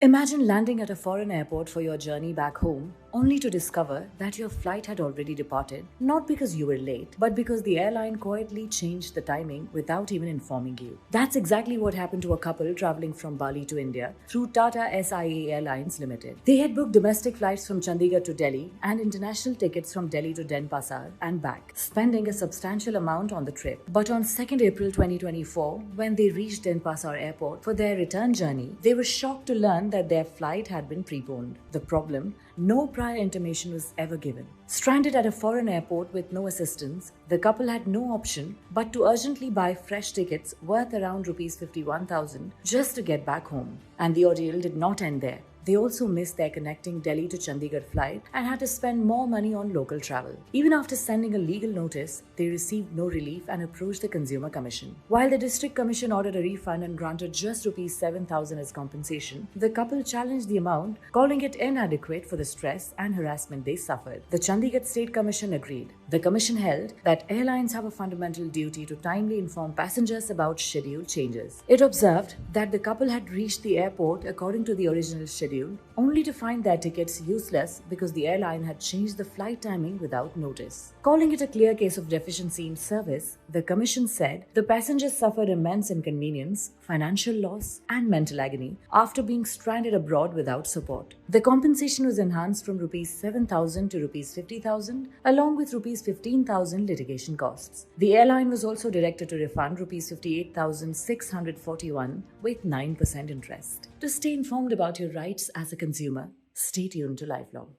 Imagine landing at a foreign airport for your journey back home, only to discover that your flight had already departed, not because you were late, but because the airline quietly changed the timing without even informing you. That's exactly what happened to a couple traveling from Bali to India through Tata SIA Airlines Limited. They had booked domestic flights from Chandigarh to Delhi and international tickets from Delhi to Denpasar and back, spending a substantial amount on the trip. But on 2nd April 2024, when they reached Denpasar airport for their return journey, they were shocked to learn that their flight had been preponed. The problem: no prior intimation was ever given. Stranded at a foreign airport with no assistance, the couple had no option but to urgently buy fresh tickets worth around Rs 51,000 just to get back home. And the ordeal did not end there. They also missed their connecting Delhi to Chandigarh flight and had to spend more money on local travel. Even after sending a legal notice, they received no relief and approached the Consumer Commission. While the District Commission ordered a refund and granted just Rs 7,000 as compensation, the couple challenged the amount, calling it inadequate for the stress and harassment they suffered. The Chandigarh State Commission agreed. The commission held that airlines have a fundamental duty to timely inform passengers about schedule changes. It observed that the couple had reached the airport according to the original schedule, only to find their tickets useless because the airline had changed the flight timing without notice. Calling it a clear case of deficiency in service, the commission said the passengers suffered immense inconvenience, financial loss, and mental agony after being stranded abroad without support. The compensation was enhanced from Rs 7,000 to Rs 50,000, along with Rs 15,000 litigation costs. The airline was also directed to refund Rs 58,641 with 9% interest. To stay informed about your rights as a consumer, stay tuned to Lifelong.